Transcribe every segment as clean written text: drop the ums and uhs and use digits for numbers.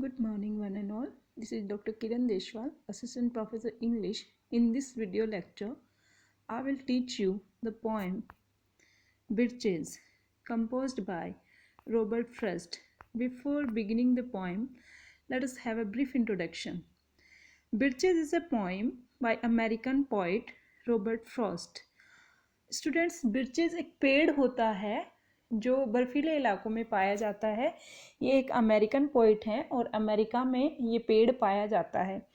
Good morning, one and all. This is Dr. Kiran Deshwal, Assistant Professor English. In this video lecture, I will teach you the poem Birches, composed by Robert Frost. Before beginning the poem, let us have a brief introduction. Birches is a poem by American poet Robert Frost. Students, birches एक पेड़ होता है जो बर्फीले इलाकों में पाया जाता है। ये एक अमेरिकन पोइट हैं और अमेरिका में ये पेड़ पाया जाता है।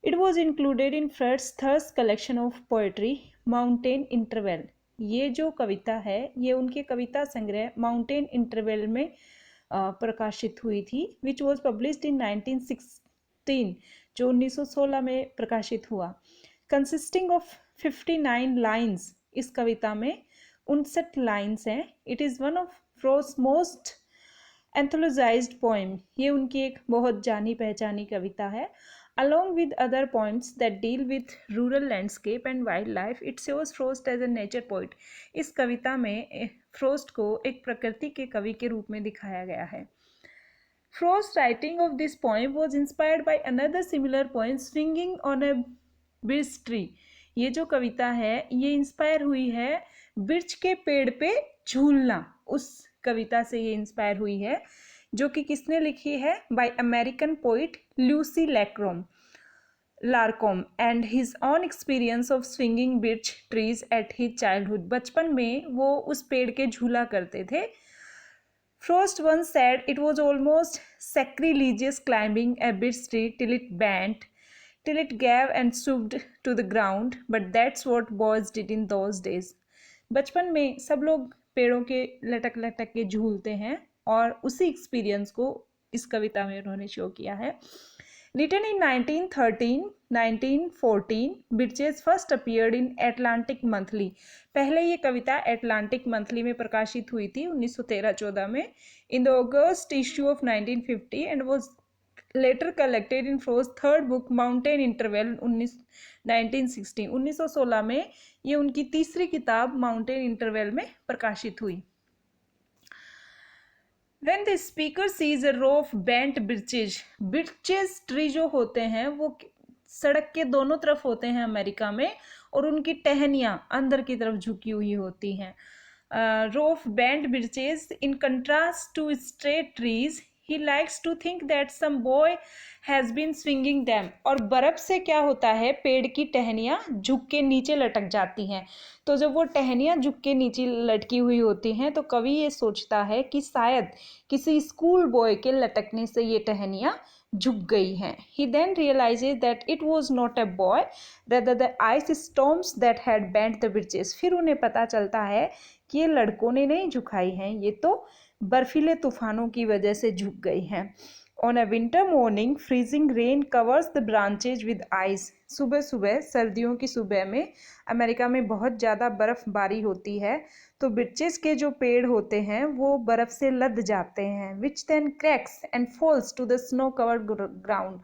It was included in Frost's third collection of poetry Mountain Interval. ये जो कविता है ये उनके कविता संग्रह माउंटेन इंटरवल में प्रकाशित हुई थी, विच वॉज पब्लिश्ड इन 1916, जो 1916 में प्रकाशित हुआ। कंसिस्टिंग ऑफ 59 लाइन्स, इस कविता में 59 लाइन्स हैं। It is one of Frost's most anthologized poem. ये उनकी एक बहुत जानी पहचानी कविता है। Along with other poems that deal with rural landscape and wildlife, it shows Frost as a nature poet. इस कविता में फ्रोस्ट को एक प्रकृति के कवि के रूप में दिखाया गया है। Frost's writing of this poem was inspired by another similar poem, Swinging on a Birch Tree. ये जो कविता है ये इंस्पायर हुई है बिर्च के पेड़ पे झूलना, उस कविता से ये इंस्पायर हुई है, जो कि किसने लिखी है? By American poet Lucy Larcom and his own experience of swinging birch trees at his childhood. बचपन में वो उस पेड़ के झूला करते थे। Frost once said it was almost sacrilegious climbing a birch tree till it bent, till it gave and swooped to the ground, but that's what boys did in those days. बचपन में सब लोग पेड़ों के लटक लटक के झूलते हैं और उसी एक्सपीरियंस को इस कविता में उन्होंने शो किया है। Written in 1913-1914, Birches first appeared in Atlantic Monthly. पहले ये कविता एटलांटिक मंथली में प्रकाशित हुई थी 1913-14 में, in the August issue of 1950, and was later collected in Frost's third book Mountain Interval 1916. 1916 में ये उनकी तीसरी किताब माउंटेन इंटरवल में प्रकाशित हुई। When the speaker sees a row of bent birches, birches tree जो होते हैं वो सड़क के दोनों तरफ होते हैं अमेरिका में, और उनकी टहनियाँ अंदर की तरफ झुकी हुई होती हैं। Row of bent birches in contrast to straight trees, he likes to think that some boy has been swinging them. और बर्फ से क्या होता है, पेड़ की टहनियाँ झुक के नीचे लटक जाती हैं। तो जब वो टहनियाँ झुक के नीचे लटकी हुई होती हैं तो कवि ये सोचता है कि शायद किसी स्कूल बॉय के लटकने से ये टहनियाँ झुक गई हैं। He then realizes that it was not a boy, rather the ice storms that had bent the birches. फिर उन्हें पता चलता है कि ये लड़कों ने नहीं झुकाई हैं, ये तो बर्फीले तूफानों की वजह से झुक गई हैं। On a winter morning, freezing rain covers the branches with ice. सुबह सुबह, सर्दियों की सुबह में अमेरिका में बहुत ज़्यादा बर्फ़बारी होती है, तो बिर्चेस के जो पेड़ होते हैं वो बर्फ़ से लद जाते हैं, which then cracks and falls to the snow covered ground.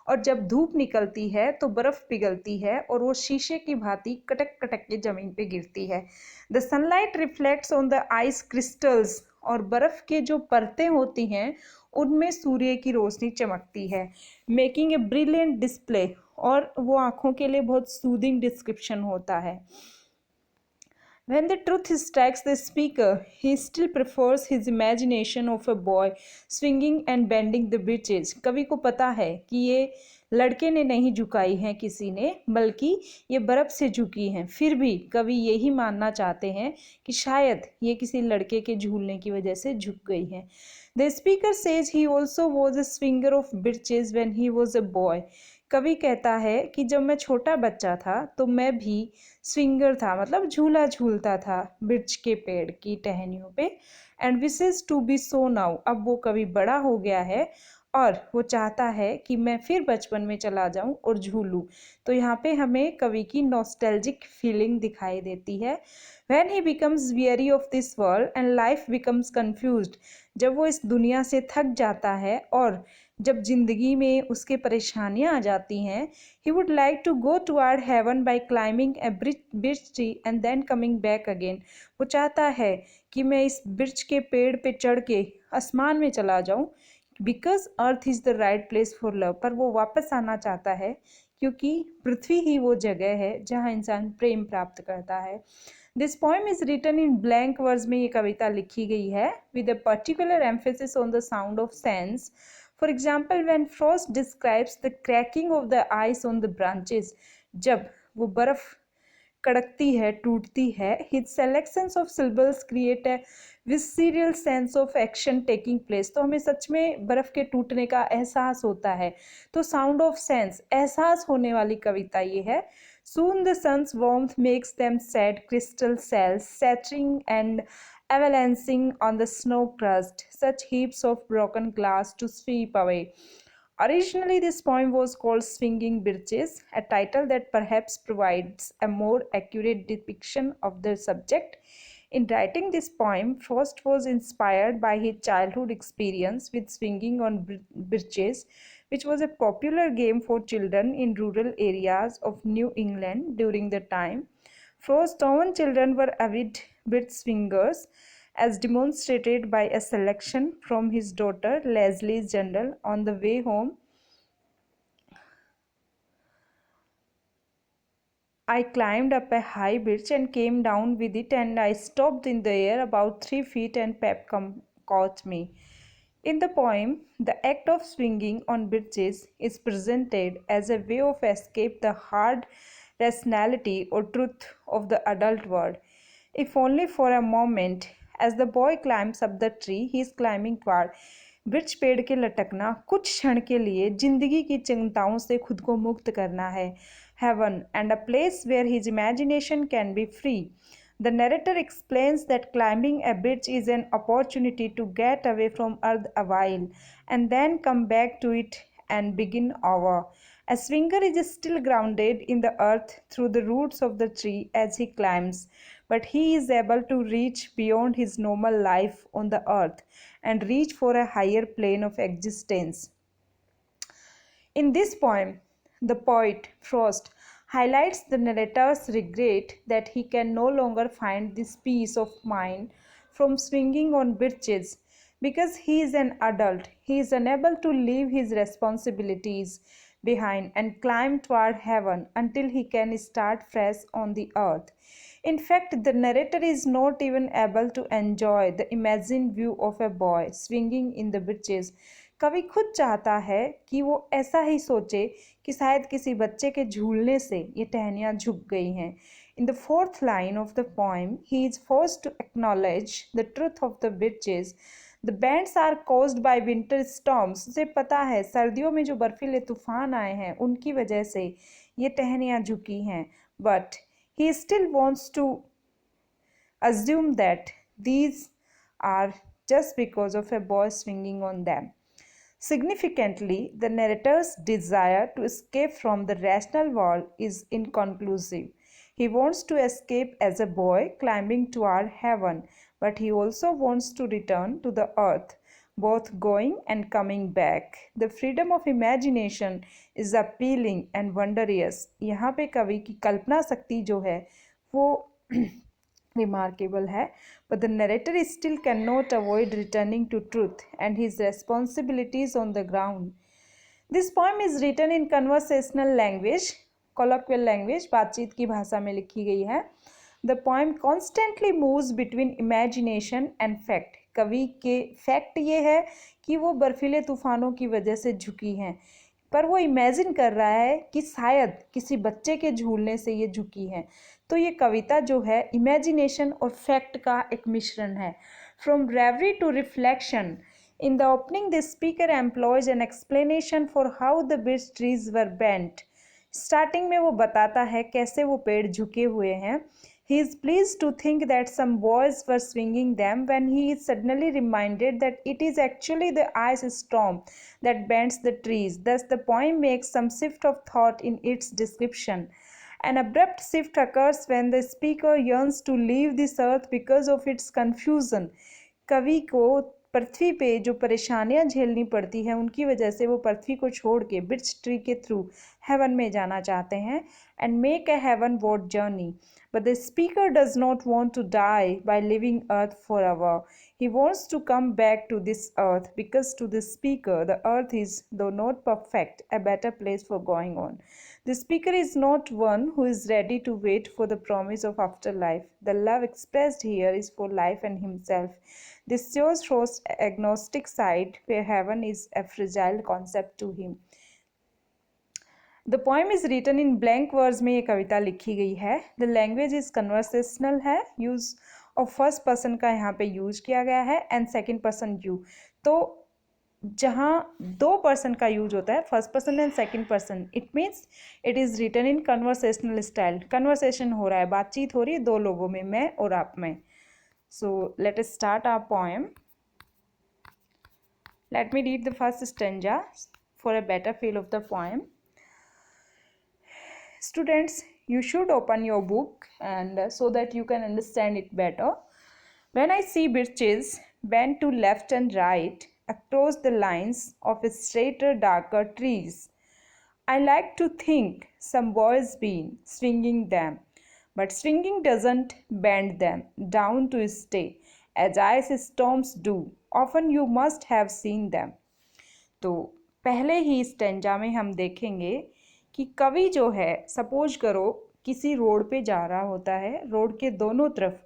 और जब धूप निकलती है तो बर्फ़ पिघलती है और वो शीशे की भांति कटक कटक के ज़मीन पे गिरती है। The sunlight reflects on the ice crystals. और बर्फ़ के जो परतें होती हैं उनमें सूर्य की रोशनी चमकती है, मेकिंग ए ब्रिलियंट डिस्प्ले, और वो आँखों के लिए बहुत सूदिंग डिस्क्रिप्शन होता है। When the truth strikes the speaker, he still prefers his imagination of a boy swinging and bending the birches. कवि को पता है कि ये लड़के ने नहीं झुकाई हैं किसी ने, बल्कि ये बर्फ़ से झुकी हैं। फिर भी कवि यही मानना चाहते हैं कि शायद ये किसी लड़के के झूलने की वजह से झुक गई हैं। The speaker says he also was a swinger of birches when he was a boy. कवि कहता है कि जब मैं छोटा बच्चा था तो मैं भी स्विंगर था, मतलब झूला झूलता था बिर्च के पेड़ की टहनियों पे। And wishes to be so now, अब वो कवि बड़ा हो गया है और वो चाहता है कि मैं फिर बचपन में चला जाऊं और झूलूं। तो यहाँ पे हमें कवि की नॉस्टैल्जिक फीलिंग दिखाई देती है। When he becomes weary of this world and life becomes confused, जब वो इस दुनिया से थक जाता है और जब जिंदगी में उसके परेशानियां आ जाती हैं, he would like to go toward heaven by climbing a birch tree and then coming back again. वो चाहता है कि मैं इस बिर्च के पेड़ पे चढ़ के आसमान में चला जाऊं, because earth is the right place for love, पर वो वापस आना चाहता है क्योंकि पृथ्वी ही वो जगह है जहाँ इंसान प्रेम प्राप्त करता है। This poem is written in blank words में ये कविता लिखी गई है with a particular emphasis on the sound of sense. For example when Frost describes the cracking of the ice on the branches, जब वो बर्फ कड़कती है, टूटती है, his selections of syllables create a visceral sense of action taking place, तो हमें सच में बर्फ के टूटने का एहसास होता है। तो साउंड ऑफ सेंस, एहसास होने वाली कविता ये है। Soon the sun's warmth makes them sad crystal cells, shattering and avalanching on the snow crust, such heaps of broken glass to sweep away. Originally, this poem was called Swinging Birches, a title that perhaps provides a more accurate depiction of the subject. In writing this poem, Frost was inspired by his childhood experience with swinging on birches, which was a popular game for children in rural areas of New England during the time. Frost's own children were avid birch swingers, as demonstrated by a selection from his daughter Leslie's journal. On the way home, I climbed up a high birch and came down with it, and I stopped in the air about 3 feet, and Pep caught me. In the poem, the act of swinging on birches is presented as a way of escape the hard rationality or truth of the adult world. If only for a moment, as the boy climbs up the tree, he is climbing toward वृक्ष पेड़ के लटकना, कुछ क्षण के लिए जिंदगी की चिंताओं से खुद को मुक्त करना है। Heaven and a place where his imagination can be free. The narrator explains that climbing a bridge is an opportunity to get away from earth a while and then come back to it and begin over. A swinger is still grounded in the earth through the roots of the tree as he climbs, but he is able to reach beyond his normal life on the earth and reach for a higher plane of existence. In this poem, the poet Frost highlights the narrator's regret that he can no longer find this peace of mind from swinging on birches. Because he is an adult, he is unable to leave his responsibilities behind and climb toward heaven until he can start fresh on the earth. In fact, the narrator is not even able to enjoy the imagined view of a boy swinging in the birches. कवि खुद चाहता है कि वो ऐसा ही सोचे कि शायद किसी बच्चे के झूलने से ये टहनियाँ झुक गई हैं. In the fourth line of the poem, he is forced to acknowledge the truth of the birches. The bends are caused by winter storms. उसे पता है सर्दियों में जो बर्फीले तूफान आए हैं उनकी वजह से ये टहनियाँ झुकी हैं. But he still wants to assume that these are just because of a boy swinging on them. Significantly, the narrator's desire to escape from the rational world is inconclusive. He wants to escape as a boy climbing toward heaven, but he also wants to return to the earth, both going and coming back. The freedom of imagination is appealing and wondrous. यहाँ पे कवि की कल्पना शक्ति जो है वो remarkable है, but the narrator still cannot avoid returning to truth and his responsibilities on the ground. This poem is written in conversational language, colloquial language, बातचीत की भाषा में लिखी गई है. The poem constantly moves between imagination and fact. कवि के fact ये है कि वो बर्फीले तूफानों की वजह से झुकी हैं, पर वो इमेजिन कर रहा है कि शायद किसी बच्चे के झूलने से ये झुकी हैं. तो ये कविता जो है इमेजिनेशन और फैक्ट का एक मिश्रण है. From reverie to reflection. In the opening the speaker employs an explanation for how the birch trees were bent. Starting में वो बताता है कैसे वो पेड़ झुके हुए हैं. He is pleased to think that some boys were swinging them when he is suddenly reminded that it is actually the ice storm that bends the trees. Thus the poem makes some shift of thought in its description. An abrupt shift occurs when the speaker yearns to leave this earth because of its confusion. कवि को पृथ्वी पे जो परेशानियां झेलनी पड़ती हैं उनकी वजह से वो पृथ्वी को छोड़ के birch tree के थ्रू हेवन में जाना चाहते हैं and make a heavenward journey. But the speaker does not want to die by leaving earth forever. He wants to come back to this earth because to the speaker, the earth is, though not perfect, a better place for going on. The speaker is not one who is ready to wait for the promise of afterlife. The love expressed here is for life and himself. This shows Rose's agnostic side, where heaven is a fragile concept to him. The poem is written in blank words में ये कविता लिखी गई है. The language is conversational है. Use of first person का यहाँ पे यूज किया गया है एंड सेकंड पर्सन यू. तो जहाँ दो पर्सन का यूज होता है, first person and second person, it means it is written in conversational style. Conversation हो रहा है, बातचीत हो रही है दो लोगों में, मैं और आप में. So let us start our poem. Let me read the first stanza for a better feel of the poem. Students, you should open your book and so that you can understand it better. When I see birches bend to left and right across the lines of straighter, darker trees, I like to think some boy's been swinging them, but swinging doesn't bend them down to stay, as ice storms do. Often you must have seen them. तो पहले ही stanza में हम देखेंगे कि कवि जो है, suppose करो किसी रोड पे जा रहा होता है. रोड के दोनों तरफ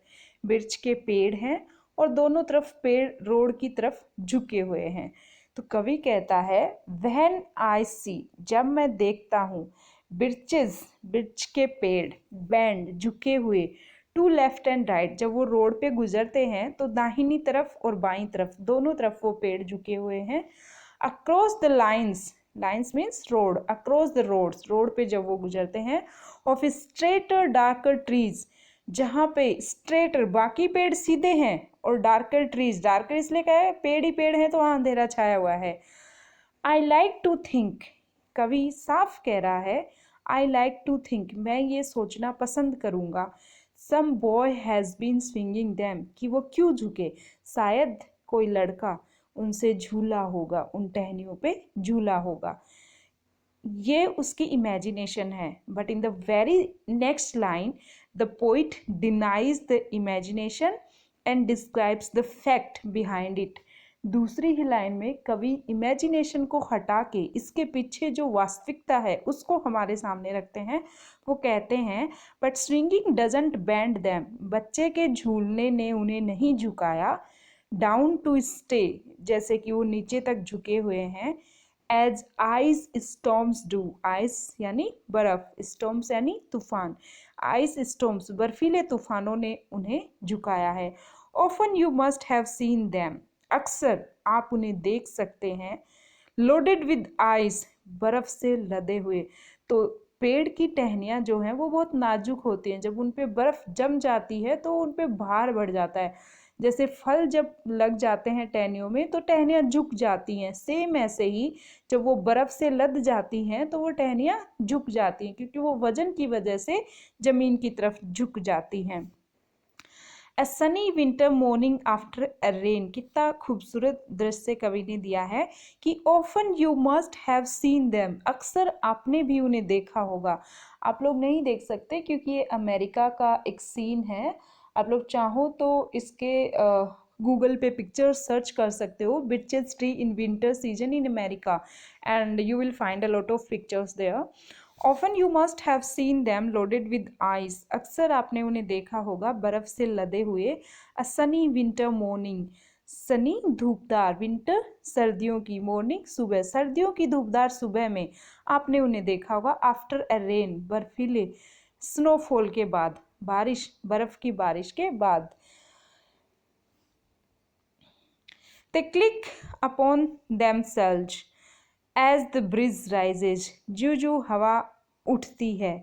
बिर्च के पेड़ हैं और दोनों तरफ पेड़ रोड की तरफ झुके हुए हैं. तो कवि कहता है व्हेन आई सी, जब मैं देखता हूँ, बिर्चेस, बिर्च के पेड़, बैंड, झुके हुए, टू लेफ्ट एंड राइट, जब वो रोड पे गुजरते हैं तो दाहिनी तरफ और बाईं तरफ, दोनों तरफ वो पेड़ झुके हुए हैं. Across the lines, lines means road, across the roads, road पे जब वो गुजरते हैं, ऑफ स्ट्रेटर डार्कर ट्रीज, जहाँ पे स्ट्रेटर बाकी पेड़ सीधे हैं और डार्कर ट्रीज, डार्कर इसलिए क्या है, पेड़ ही पेड़ है तो वहाँ अंधेरा छाया हुआ है. आई लाइक टू थिंक, कवि साफ कह रहा है आई लाइक टू थिंक, मैं ये सोचना पसंद करूँगा. Some boy has been swinging them, कि वो क्यों झुके, शायद कोई लड़का उनसे झूला होगा, उन टहनियों पे झूला होगा. ये उसकी इमेजिनेशन है. But in the very next line the poet denies the imagination and describes the fact behind it. दूसरी ही लाइन में कवि इमेजिनेशन को हटा के इसके पीछे जो वास्तविकता है उसको हमारे सामने रखते हैं. वो कहते हैं but swinging doesn't band them, बच्चे के झूलने ने उन्हें नहीं झुकाया. डाउन टू स्टे, जैसे कि वो नीचे तक झुके हुए हैं. As ice storms do, ice यानी बर्फ, स्टॉर्म्स यानी तूफान, आइस स्टॉर्म्स बर्फीले तूफानों ने उन्हें झुकाया है. Often you must have seen them, अक्सर आप उन्हें देख सकते हैं. लोडेड विद आइस, बर्फ से लदे हुए. तो पेड़ की टहनियाँ जो हैं वो बहुत नाजुक होती हैं. जब उन पे बर्फ़ जम जाती है तो उन पे भार बढ़ जाता है. जैसे फल जब लग जाते हैं टहनियों में तो टहनियाँ झुक जाती हैं, सेम ऐसे ही जब वो बर्फ़ से लद जाती हैं तो वो टहनियाँ झुक जाती हैं, क्योंकि वो वजन की वजह से ज़मीन की तरफ झुक जाती हैं. ए Sunny winter morning after a rain, कितना खूबसूरत दृश्य कवि ने दिया है कि often you must have seen them, अक्सर आपने भी उन्हें देखा होगा. आप लोग नहीं देख सकते क्योंकि ये अमेरिका का एक सीन है. आप लोग चाहो तो इसके गूगल पे पिक्चर सर्च कर सकते हो, birches tree in winter season in America, and you will find a lot of pictures there. Often you must have seen them loaded with ice, अक्सर आपने उन्हें देखा होगा बर्फ़ से लदे हुए. A sunny winter morning, sunny धूपदार, विंटर सर्दियों की, मॉर्निंग सुबह, सर्दियों की धूपदार सुबह में आपने उन्हें देखा होगा. आफ्टर ए रेन, बर्फीले, स्नोफॉल के बाद, बारिश, बर्फ की बारिश के बाद. They click upon themselves as the breeze rises, जो जो हवा उठती है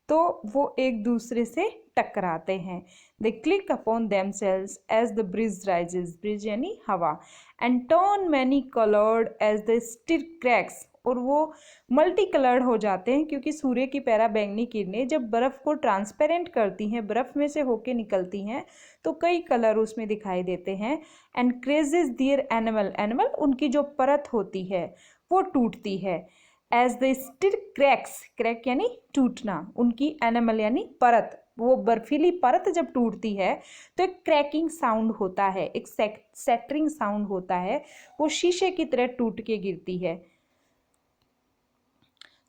तो वो एक दूसरे से टकराते हैं. They click upon themselves as the breeze rises, breeze यानी हवा, and turn many colored as the still cracks, और वो मल्टी कलर्ड हो जाते हैं क्योंकि सूर्य की पराबैंगनी किरणें जब बर्फ़ को ट्रांसपेरेंट करती हैं, बर्फ़ में से होके निकलती हैं तो कई कलर उसमें दिखाई देते हैं. And crazes their animal, animal उनकी जो परत होती है वो टूटती है. As the still cracks, crack यानी टूटना, उनकी एनिमल यानी परत, वो बर्फीली परत जब टूटती है तो एक क्रैकिंग साउंड होता है, एक सेटरिंग साउंड होता है, वो शीशे की तरह टूट के गिरती है।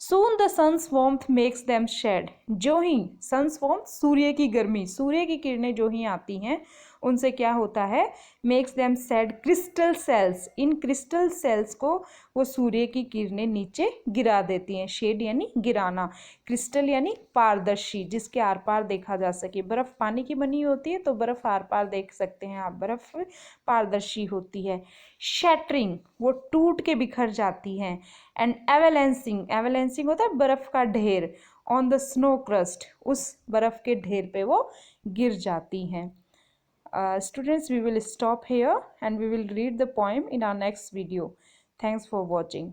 Soon the sun's warmth makes them shed, जो ही sun's warmth, सूर्य की गर्मी, सूर्य की किरणें जो ही आती हैं उनसे क्या होता है, makes them shed crystal cells, इन क्रिस्टल सेल्स को वो सूर्य की किरणें नीचे गिरा देती हैं। शेड यानी गिराना, क्रिस्टल यानी पारदर्शी, जिसके आर पार देखा जा सके। बर्फ पानी की बनी होती है तो बर्फ आर पार देख सकते हैं आप, बर्फ पारदर्शी होती है। शैटरिंग, वो टूट के बिखर जाती हैं। एंड एवेलेंसिंग, एवेलेंसिंग होता है बर्फ का ढेर, ऑन द स्नो क्रस्ट, उस बर्फ के ढेर पे वो गिर जाती हैं। Students, we will stop here and we will read the poem in our next video. Thanks for watching.